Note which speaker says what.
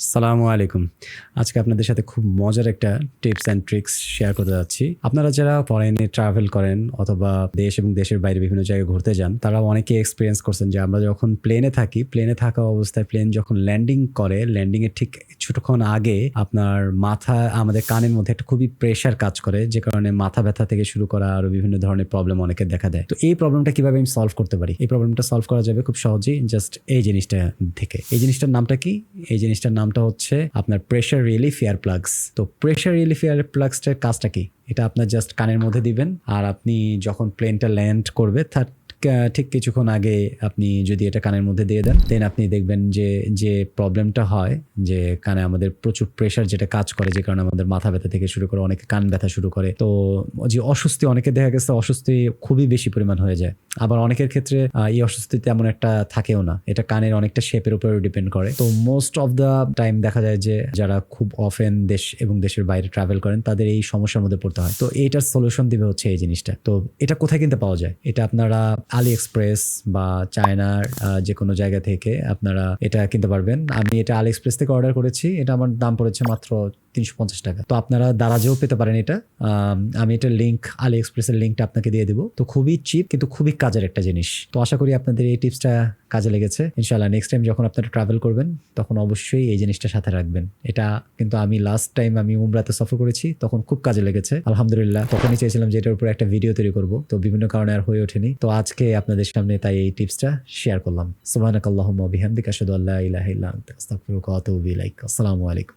Speaker 1: আসসালামু আলাইকুম। আজকে আপনাদের সাথে খুব মজার একটা টিপস অ্যান্ড ট্রিক্স শেয়ার করতে যাচ্ছি। আপনারা যারা ফরেনে ট্রাভেল করেন অথবা দেশ এবং দেশের বাইরে বিভিন্ন জায়গায় ঘুরতে যান, তারা অনেকেই এক্সপেরিয়েন্স করছেন যে আমরা যখন প্লেনে থাকি, প্লেনে থাকা অবস্থায় প্লেন যখন ল্যান্ডিং করে, ল্যান্ডিং এর ঠিক কিছুক্ষণ আগে আপনার আমাদের কানের মধ্যে একটা খুবই প্রেশার কাজ করে, যে কারণে মাথা ব্যথা থেকে শুরু করা আরো বিভিন্ন ধরনের প্রবলেম অনেকের দেখা দেয়। তো এই প্রবলেমটা কিভাবে আমি সলভ করতে পারি? এই প্রবলেমটা সলভ করা যাবে খুব সহজেই জাস্ট এই জিনিসটা থেকে। এই জিনিসটার নামটা কি? এই জিনিসটার নামটা হচ্ছে আপনার প্রেশার রিলিফ এয়ার প্লাগস। তো প্রেশার রিলিফ এয়ার প্লাগসটার কাজটা কি? এটা আপনার জাস্ট কানের মধ্যে দিবেন, আর আপনি যখন প্লেনটা ল্যান্ড করবে তার ঠিক কিছুক্ষণ আগে আপনি যদি এটা কানের মধ্যে দিয়ে দেন, দেন আপনি দেখবেন যে যে প্রবলেমটা হয়, যে কানে আমাদের প্রচুর প্রেশার যেটা কাজ করে, যে কারণে আমাদের মাথা ব্যথা থেকে শুরু করে অনেকে কান ব্যথা শুরু করে। তো যে অস্বস্তি, অনেকে দেখা গেছে অস্বস্তি খুবই বেশি পরিমাণ হয়ে যায়। আবার অনেকের ক্ষেত্রে এই অস্বস্তি তেমন একটা থাকেও না, এটা কানের অনেকটা শেপের উপর ডিপেন্ড করে। তো মোস্ট অফ দ্য টাইম দেখা যায় যে যারা খুব অফেন দেশ এবং দেশের বাইরে ট্রাভেল করেন, তাদের এই সমস্যার মধ্যে পড়তে হয়। তো এইটার সলিউশন দিবে হচ্ছে এই জিনিসটা। তো এটা কোথায় কিনতে পাওয়া যায়? এটা আপনারা আলি এক্সপ্রেস বা চায়নার যে কোনো জায়গা থেকে আপনারা এটা কিনতে পারবেন। আমি এটা আলি এক্সপ্রেস থেকে অর্ডার করেছি, এটা আমার দাম পড়েছে মাত্র 350 টাকা। তো আপনারা দারাজেও পেতে পারেন এটা। আমি এটা লিঙ্ক, আলি এক্সপ্রেসের লিঙ্কটা আপনাকে দিয়ে দিব। তো খুবই চিপ কিন্তু খুবই কাজের একটা জিনিস। তো আশা করি আপনাদের এই টিপসটা কাজে লেগেছে। ইনশাআল্লাহ নেক্সট টাইম যখন আপনারা ট্রাভেল করবেন তখন অবশ্যই এই জিনিসটা সাথে রাখবেন। এটা কিন্তু আমি লাস্ট টাইম আমি উমরাতে সফর করেছি, তখন খুব কাজে লেগেছে আলহামদুলিল্লাহ। তখনই চেয়েছিলাম যে এটার উপর একটা ভিডিও তৈরি করব, তো বিভিন্ন কারণে আর হয়ে ওঠেনি। তো আজকে আপনাদের সামনে তাই এই টিপসটা শেয়ার করলাম। সুবহানাকাল্লাহুম্মা ওয়া বিহামদিকা আশহাদু আল্লা ইলাহা ইল্লা আনতা আস্তাগফিরুকা ওয়া আতুবু ইলাইক। আসসালামু আলাইকুম।